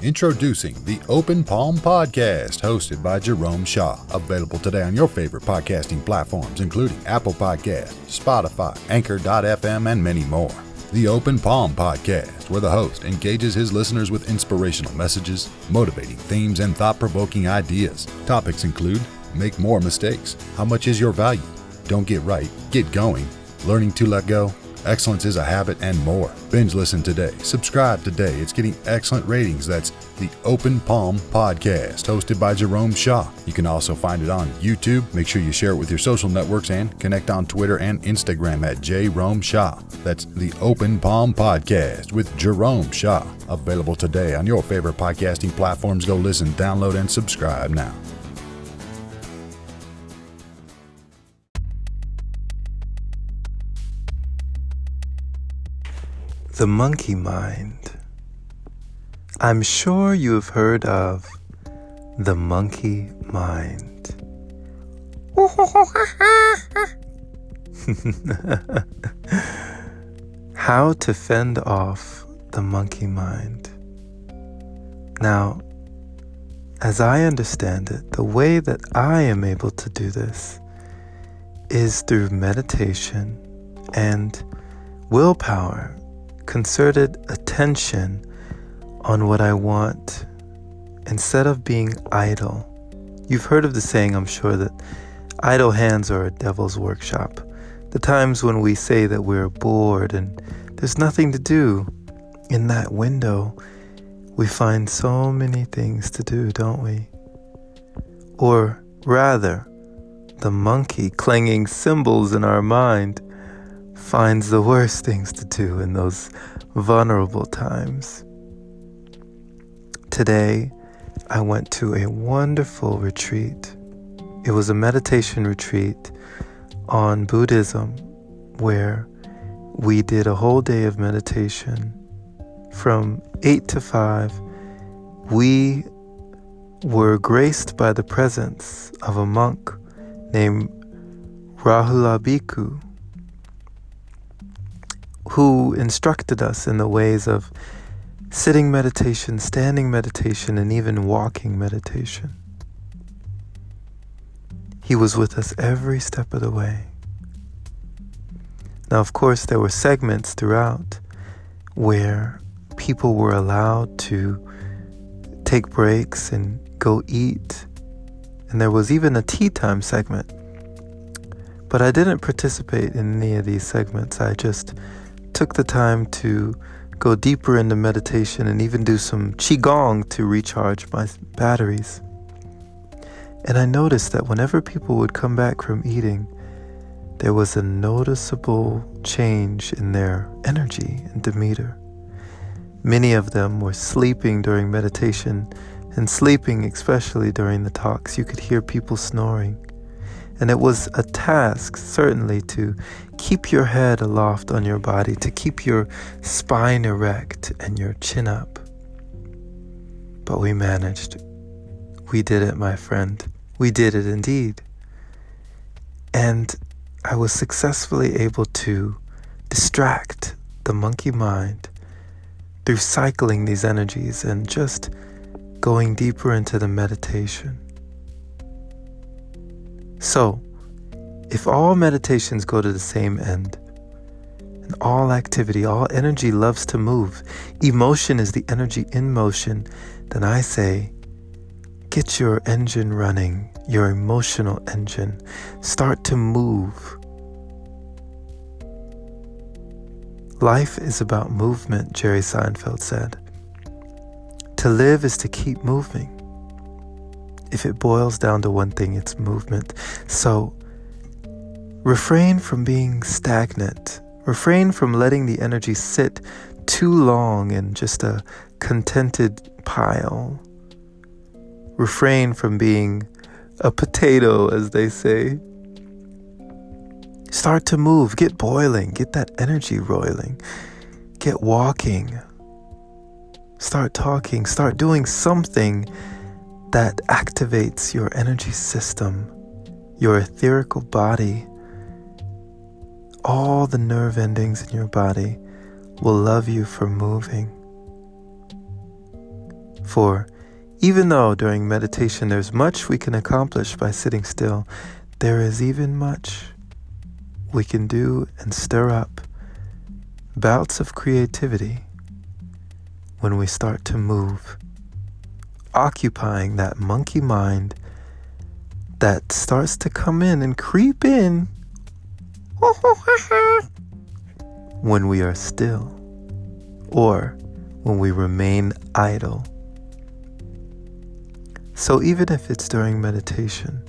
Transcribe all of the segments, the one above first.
Introducing the Open Palm Podcast, hosted by Jerome Shaw. Available today on your favorite podcasting platforms, including Apple Podcasts, Spotify, Anchor.fm, and many more. The Open Palm Podcast, where the host engages his listeners with inspirational messages, motivating themes, and thought-provoking ideas. Topics include: make more mistakes, how much is your value, don't get right, get going, learning to let go, excellence is a habit, and more. Binge listen today. Subscribe today. It's getting excellent ratings. That's the Open Palm Podcast, hosted by Jerome Shaw. You can also find it on YouTube. Make sure you share it with your social networks and connect on Twitter and Instagram at Jerome Shaw. That's the Open Palm Podcast with Jerome Shaw. Available today on your favorite podcasting platforms. Go listen, download, and subscribe now. The monkey mind. I'm sure you have heard of the monkey mind. How to fend off the monkey mind. Now, as I understand it, the way that I am able to do this is through meditation and willpower, concerted attention on what I want instead of being idle. You've heard of the saying, I'm sure, that idle hands are a devil's workshop. The times when we say that we're bored and there's nothing to do, in that window we find so many things to do, don't we? Or rather, the monkey clanging cymbals in our mind finds the worst things to do in those vulnerable times. Today, I went to a wonderful retreat. It was a meditation retreat on Buddhism, where we did a whole day of meditation. From 8 to 5, we were graced by the presence of a monk named Rahula Bhikkhu, who instructed us in the ways of sitting meditation, standing meditation, and even walking meditation. He was with us every step of the way. Now, of course, there were segments throughout where people were allowed to take breaks and go eat. And there was even a tea time segment. But I didn't participate in any of these segments. I just took the time to go deeper into meditation and even do some qigong to recharge my batteries. And I noticed that whenever people would come back from eating, there was a noticeable change in their energy and demeanor. Many of them were sleeping during meditation, and sleeping especially during the talks. You could hear people snoring. And it was a task, certainly, to keep your head aloft on your body, to keep your spine erect and your chin up. But we managed. We did it, my friend. We did it indeed. And I was successfully able to distract the monkey mind through cycling these energies and just going deeper into the meditation. So, if all meditations go to the same end, and all activity, all energy loves to move, emotion is the energy in motion, then I say, get your engine running, your emotional engine. Start to move. Life is about movement, Jerry Seinfeld said. To live is to keep moving. If it boils down to one thing, it's movement. So, refrain from being stagnant. Refrain from letting the energy sit too long in just a contented pile. Refrain from being a potato, as they say. Start to move, get boiling, get that energy roiling. Get walking. Start talking, start doing something that activates your energy system, your etherical body. All the nerve endings in your body will love you for moving. For even though during meditation there's much we can accomplish by sitting still, there is even much we can do and stir up bouts of creativity when we start to move, occupying that monkey mind that starts to come in and creep in when we are still or when we remain idle. So even if it's during meditation,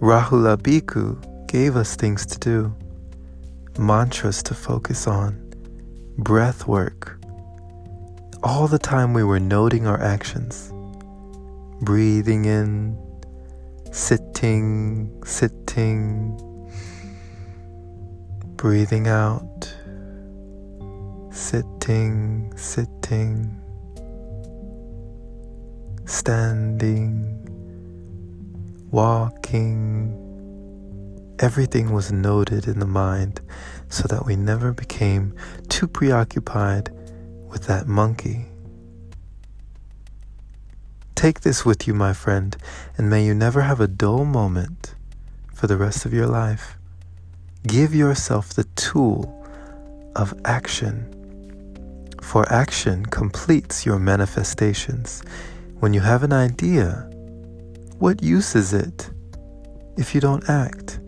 Rahula Bhikkhu gave us things to do, mantras to focus on, breath work. All the time we were noting our actions, breathing in, sitting, breathing out, sitting, standing, walking. Everything was noted in the mind so that we never became too preoccupied with that monkey. Take this with you, my friend, and may you never have a dull moment for the rest of your life. Give yourself the tool of action, for action completes your manifestations. When you have an idea, what use is it if you don't act?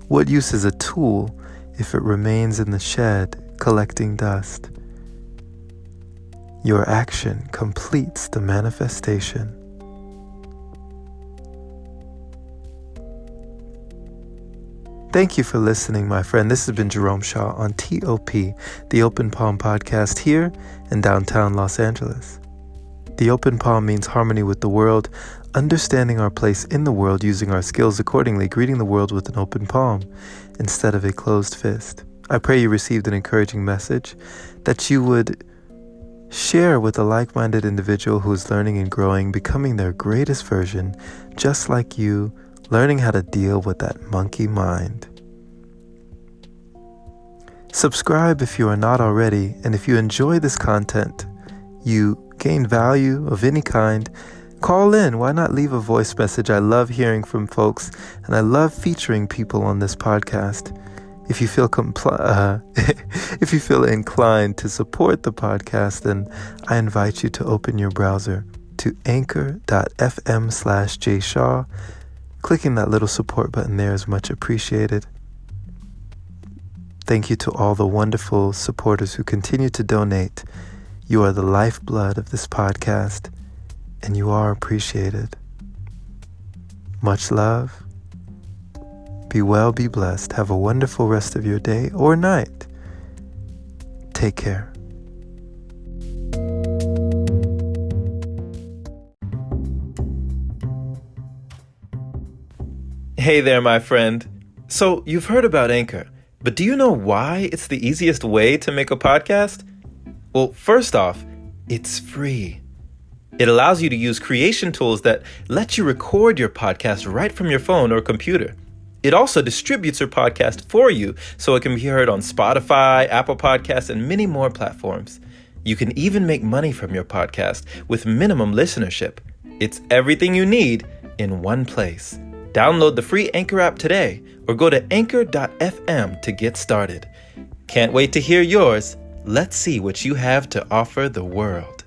What use is a tool if it remains in the shed collecting dust? Your action completes the manifestation. Thank you for listening, my friend. This has been Jerome Shaw on TOP, the Open Palm Podcast here in downtown Los Angeles. The open palm means harmony with the world, understanding our place in the world, using our skills accordingly, greeting the world with an open palm instead of a closed fist. I pray you received an encouraging message, that you would share with a like-minded individual who is learning and growing, becoming their greatest version, just like you, learning how to deal with that monkey mind. Subscribe if you are not already, and if you enjoy this content, you gain value of any kind, call in. Why not leave a voice message? I love hearing from folks, and I love featuring people on this podcast. If you feel if you feel inclined to support the podcast, then I invite you to open your browser to anchor.fm/jshaw. Clicking that little support button there is much appreciated. Thank you to all the wonderful supporters who continue to donate. You are the lifeblood of this podcast, and you are appreciated. Much love. Be well, be blessed. Have a wonderful rest of your day or night. Take care. Hey there, my friend. So, you've heard about Anchor, but do you know why it's the easiest way to make a podcast? Well, first off, it's free. It allows you to use creation tools that let you record your podcast right from your phone or computer. It also distributes your podcast for you so it can be heard on Spotify, Apple Podcasts, and many more platforms. You can even make money from your podcast with minimum listenership. It's everything you need in one place. Download the free Anchor app today or go to anchor.fm to get started. Can't wait to hear yours. Let's see what you have to offer the world.